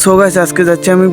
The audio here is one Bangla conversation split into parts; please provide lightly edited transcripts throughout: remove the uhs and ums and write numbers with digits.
সো গাইস আজকে যাচ্ছি আমি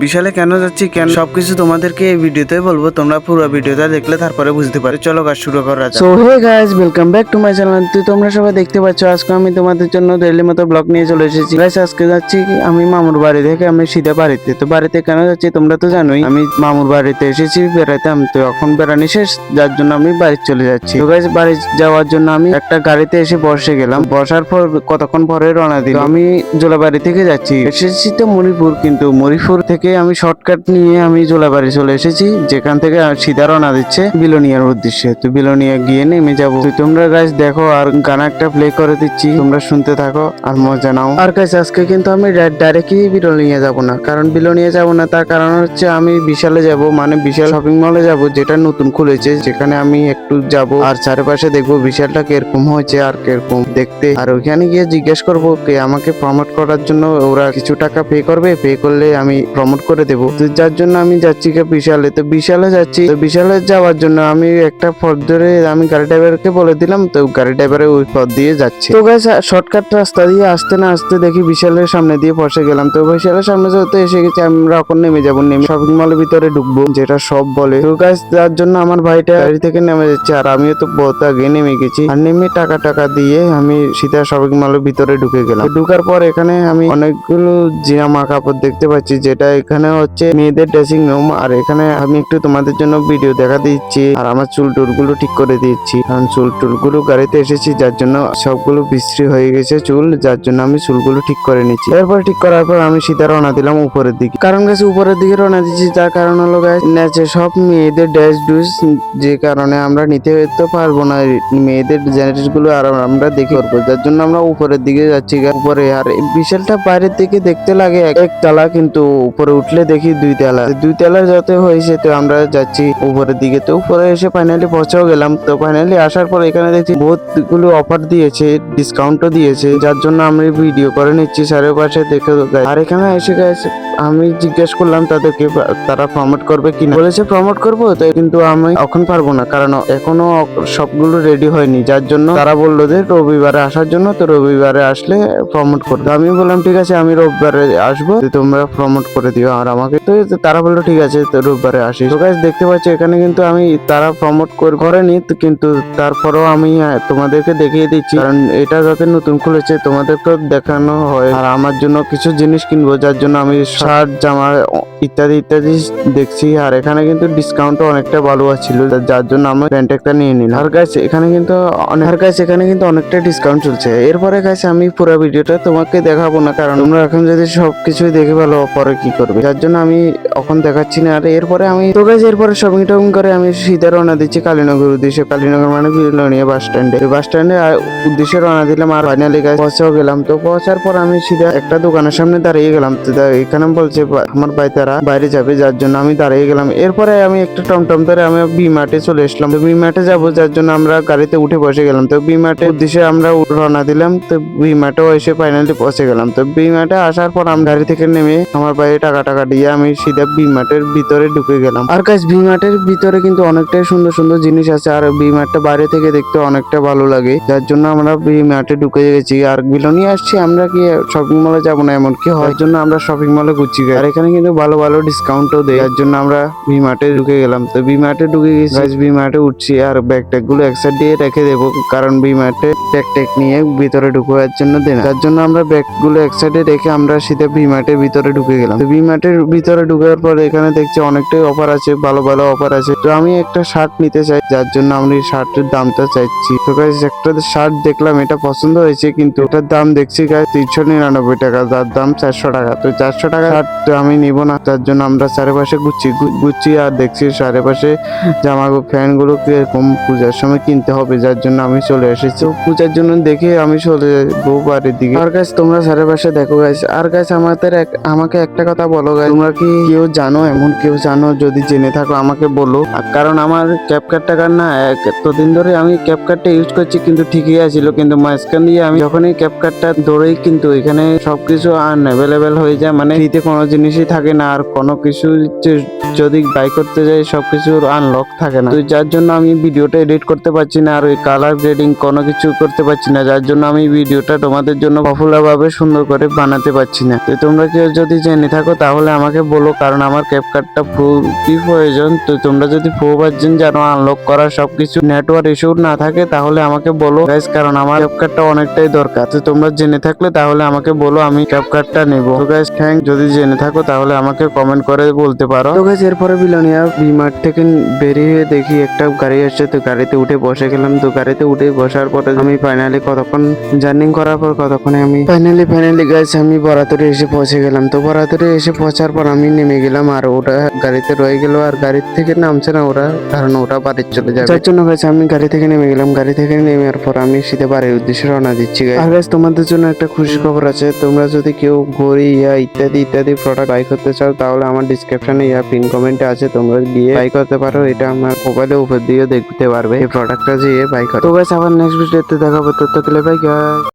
বিশালে কেন যাচ্ছি কেন সবকিছু তোমাদেরকে এই ভিডিওতে বলবো, তোমরা পুরো ভিডিওটা দেখলে তারপরে বুঝতে পারো। চলো গাইস শুরু করা যাক। So hey guys, welcome back to my channel. তো তোমরা সবাই দেখতে পাচ্ছ আজকে আমি তোমাদের জন্য ডেইলি মতো ব্লগ নিয়ে চলে এসেছি। গাইস আজকে যাচ্ছি আমি মামুর বাড়ি থেকে আমি সিধা বাড়িতে। তো বাড়িতে কেন যাচ্ছি তোমরা তো জানোই, আমি মামুর বাড়িতে এসেছি বেড়াতে। আমি তো এখন বেড়ানি শেষ, যার জন্য আমি বাড়ি চলে যাচ্ছি। তো গাইস বাড়ি যাওয়ার জন্য আমি একটা গাড়িতে এসে বসে গেলাম। বসার পর কতক্ষণ পরে রওনা দিল। আমি জোলাবাড়ি থেকে যাচ্ছি, এসেছি তো মণিপুর, কিন্তু মণিপুর থেকে আমি শর্টকাট নিয়ে আমি জোলাবাড়ি চলে এসেছি, যেখান থেকে সিধা রওনা দিচ্ছে বিলোনিয়ার উদ্দেশ্যে। তো বিলোনিয়া গিয়ে নেমে যাবো। তো তোমরা গাইস দেখো, আর গান একটা প্লে করে দিচ্ছি, তোমরা শুনতে থাকো আর মজা নাও। আর গাইস আজকে কিন্তু আমি ডাইরেক্টলি বিলোনিয়া যাব না। কারণ বিলোনিয়া যাব না তার কারণ হচ্ছে আমি বিশালে যাব, মানে বিশাল শপিং মলে যাব, যেটা নতুন খুলেছে, যেখানে আমি একটু যাব আর চারপাশে দেখবো বিশালটা কিরকম হয়েছে আর কিরকম দেখতে। আর ওইখানে গিয়ে জিজ্ঞেস করবো কে আমাকে প্রমোট করার জন্য ওরা কিছু টাকা পে করবে, পে করলে আমি প্রমোট করে দেবো। তো যার জন্য আমি যাচ্ছি বিশালে। তো বিশালে যাচ্ছি। তো বিশালে যাওয়ার জন্য আমি একটা পথ ধরে আমি গাড়ি ড্রাইভারকে বলে দিলাম, তো গাড়ি ড্রাইভারে ওই পথ দিয়ে যাচ্ছে। তো গাইস শর্টকাট রাস্তা দিয়ে আসতে না আসতে দেখি বিশালের সামনে দিয়ে পৌঁছে গেলাম। তো বিশালের সামনে যেতে এসে গেছি, আমরা এখন নেমে যাবো, নেমে শপিং মলের ভিতরে ঢুকবো, যেটা সব বলে। তো গাইস যার জন্য আমার ভাইটা গাড়ি থেকে নেমে যাচ্ছে আর আমিও তো বহুত আগে নেমে গেছি। আর নেমে টাকা দিয়ে আমি সিধা শপিং মলের ভিতরে ঢুকে গেলাম। ঢুকার পর এখানে আমি অনেকগুলো জামা কাপড় দেখতে পাচ্ছি, যেটা এখানে হচ্ছে মেয়েদের ড্রেসিং রুম। আর এখানে আমি একটু তোমাদের জন্য ভিডিও দেখা দিচ্ছি আর আমার চুল টুল গুলো ঠিক করে দিচ্ছি, কারণ চুল টুল গুলো গাড়িতে এসেছি, যার জন্য সবগুলো বিশ্রী হয়ে গেছে চুল, যার জন্য আমি চুলগুলো ঠিক করে নিচ্ছি। এরপর ঠিক করার পর আমি সিধা রওনা দিলাম উপরের দিকে। কারণ গাছ উপরের দিকে রওনা দিচ্ছি, তার কারণ হলো গাছ নেচে সব মেয়েদের ড্রেস ডুস, যে কারণে আমরা নিতে তো পারবো না মেয়েদের জেনারেস গুলো, আর আমরা দেখে পারবো, যার জন্য আমরা উপরের দিকে যাচ্ছি। উপরে আর বিশালটা বাইরের দিকে দেখতে লাগে এক তালা, কিন্তু উপরে উঠলে দেখি দুই তালা যত হয়েছে। তো আমরা যাচ্ছি উপরের দিকে। তো উপরে এসে ফাইনালি পৌঁছেও গেলাম। তো ফাইনালি আসার পর এখানে দেখছি বহুত গুলো অফার দিয়েছে, ডিসকাউন্টও দিয়েছে, যার জন্য আমি ভিডিও করে নিচ্ছি চারিপাশে দেখে। আর এখানে এসে গেছে আমি জিজ্ঞেস করলাম তাদেরকে তারা প্রমোট করবে কিনা, বলেছে প্রমোট করবো। তো কিন্তু আমি এখন পারবো না, কারণ এখনো সবগুলো রেডি হয়নি, যার জন্য তারা বললো যে রবিবারে আসার জন্য। তো রবিবারে আসলে প্রমোট করবে। আমি বললাম ঠিক আছে, আমি রবিবারে আসবো, তোমরা প্রমোট করে দিও আর আমাকে। তো তারা বললো ঠিক আছে, তো রবিবারে আসি। তো গাইস দেখতে পাচ্ছি এখানে কিন্তু আমি তারা প্রমোট করেনি, কিন্তু তারপরেও আমি তোমাদেরকে দেখিয়ে দিচ্ছি, কারণ এটা যাতে নতুন খুলেছে তোমাদেরকে দেখানো হয়। আর আমার জন্য কিছু জিনিস কিনবো, যার জন্য আমি শার্ট জামা ইত্যাদি দেখছি। আর এখানে কিন্তু ডিসকাউন্টও অনেকটা ভালো ছিল, যার জন্য আমি প্যান্ট একটা নিয়ে নিলাম। আর গাইস এখানে কিন্তু অনেকটা ডিসকাউন্ট চলছে। এরপরে গাইস আমি পুরো ভিডিওটা তোমাকে দেখাবো না, কারণ তোমরা এখন যদি সবকিছুই দেখে ভালো পরে কি করবে, যার জন্য আমি এখন দেখাচ্ছি না। আর এরপরে আমি তো গাইস এরপরে শপিং টপিং করে আমি সিধা রওনা দিচ্ছি কালীনগর উদ্দেশ্যে। কালীনগর মানে বিলোনিয়া বাস স্ট্যান্ডে উদ্দেশ্যে রওনা দিলাম। আর ফাইনালি গাইস পৌঁছেও গেলাম। তো পৌঁছার পর আমি সিধা একটা দোকানের সামনে দাঁড়িয়ে গেলাম। তো এখানে বলছে আমার ভাই তারা বাইরে যাবে, যার জন্য আমি দাঁড়িয়ে গেলাম। এরপরে আমি একটা টমটম ধরে আমি বি মার্টে চলে আসলাম। তো বি মার্টে যাবো, যার জন্য আমরা গাড়িতে উঠে বসে গেলাম। তো বি মার্টে উদ্দেশ্যে আমরা রওনা দিলাম। তো বি মার্টেও এসে ফাইনালি পৌঁছে গেলাম। তো বি মার্টে আসার পর আমি গাড়ি থেকে নেমে আমার ভাই টাকা দিয়ে আমি সিধা বি মার্টের ভিতরে ঢুকে গেলাম। আর গাইস বি মার্টের ভিতরে কিন্তু অনেকটাই সুন্দর সুন্দর জিনিস আছে, আর বি মার্টটা বাইরে থেকে দেখতে অনেকটা ভালো লাগে, যার জন্য আমরা বি মার্টে ঢুকে গেছি। আর বিলোনিয়া আসছি, আমরা কি শপিং মলে যাবো না এমন কি হয়, জন্য আমরা শপিং মলে ঘুরছি। আর এখানে কিন্তু ভালো ডিসকাউন্টও দেয়, যার জন্য আমরা বি মার্টে ঢুকে গেলাম। তো বি মার্টে ঢুকে গেছি গাইস, বি মার্টে উঠছি আর ব্যাগ ট্যাগ গুলো এক সাইড দিয়ে রেখে দেবো, কারণ বি মার্টে ব্যাগ ট্যাগ নিয়ে ভিতরে ঢুকোয়ার জন্য দেন, যার জন্য আমরা ব্যাগ গুলো এক সাইডে রেখে আমরা সিধা বি মার্টের ভিতরে ঢুকে গেলাম। তো বি মার্টের ভিতরে ঢুকার পর এখানে দেখছি অনেকটাই অফার আছে, ভালো অফার আছে। তো আমি একটা শার্ট নিতে চাই, যার জন্য আমি শার্টের দামটা চাইছি। তো গাইস একটা শার্ট দেখলাম, এটা পছন্দ হয়েছে, কিন্তু এটার দাম দেখছি গাইস 399 টাকা, যার দাম 400 টাকা। তো 400 টাকা শার্ট আমি নিব না, যার জন্য আমরা চারিপাশে ঘুরছি আর দেখছি চারিপাশে জামা ফ্যান গুলো কিরকম পূজার সময় কিনতে হবে, যার জন্য আমি চলে এসেছি পূজার জন্য। দেখে আমি চলে যাবো বাড়ির দিকে। আর গাইস তোমরা চারিপাশে দেখো গাইস। আর গাইস আমাকে একটা কথা বলো গাইস, তোমরা কি কেউ জানো, এমন কেউ জানো, যদি জেনে থাকো আমাকে বলো। কারণ আমার ক্যাপকাট টাকার না এতদিন ধরে আমি ক্যাপকাটটা ইউজ করছি, কিন্তু ঠিকই আছিল, কিন্তু মাঝখান দিয়ে আমি যখনই ক্যাপকাটটা ধরেই কিন্তু এখানে সবকিছু আনঅ্যাভেলেবেল হয়ে যায়, মানে ফ্রিতে কোনো জিনিসই থাকে না, আর কোনো কিছু যদি বাই করতে যাই সবকিছু আনলক থাকে না, তো যার জন্য আমি ভিডিওটা এডিট করতে পারছি না আর ওই কালার গ্রেডিং কোনো কিছু করতে পারছি না, যার জন্য আমি ভিডিওটা তোমাদের জন্য পপুলার ভাবে সুন্দর করে বানাতে পারছি না। তো তোমরা কেউ যদি জেনে থাকো তাহলে আমাকে বলো, কারণ আমার ক্যাপকাটটা খুবই প্রয়োজন। তো তোমরা যদি প্রো ভার্সন জানো আনলক করা সবকিছু নেটওয়ার্ক ইস্যু না থাকে তাহলে আমাকে বলো গাইস, কারণ আমার ক্যাপকাটটা অনেকটাই দরকার। তো তোমরা জেনে থাকলে তাহলে আমাকে বলো, আমি ক্যাপকাটটা নেব। তো গাইস থ্যাংক, যদি জেনে থাকো তাহলে আমাকে কমেন্ট করে বলতে পারো। তো গাইস এরপরে বিলোনিয়া ভিমার্ট থেকে বেরিয়ে দেখি একটা গাড়ি আসছে, তো গাড়িতে উঠে বসে গেলাম। তো গাড়িতে উঠে বসার পরে আমি ফাইনালি কতক্ষণ জার্নি করার পর কতক্ষণে আমি ফাইনালি গাইস আমি বরাতরে এসে পৌঁছে গেলাম। তো বরাতরে এসে পৌঁছার পর আমি নেমে গেলাম আর ওটা গাড়িতে রয়ে গেল, আর গাড়ি থেকে নামছে না ওরা, কারণ ওটা বাড়ি চলে যাবে, যার জন্য গাইস আমি গাড়ি থেকে নেমে গেলাম। গাড়ি থেকে নেমের পর আমি সিধে বাড়ির উদ্দেশ্যে রওনা দিচ্ছি। আর গাইস তোমাদের জন্য একটা খুশি খবর আছে, তোমরা যদি কেউ ঘড়ি ইত্যাদি প্রোডাক্ট বাই করতে চাও তাহলে আমার ডিসক্রিপশনে পিন কমেন্টে আছে, তোমরা গিয়ে বাই করতে পারো। এটা আমার মোবাইলের উপর দিয়েও দেখতে পারবে এই প্রোডাক্টটা যে বাই করো। তো গাইস আবার নেক্সট ভিডিওতে দেখাবো, ততক্ষণে বাই গাইস।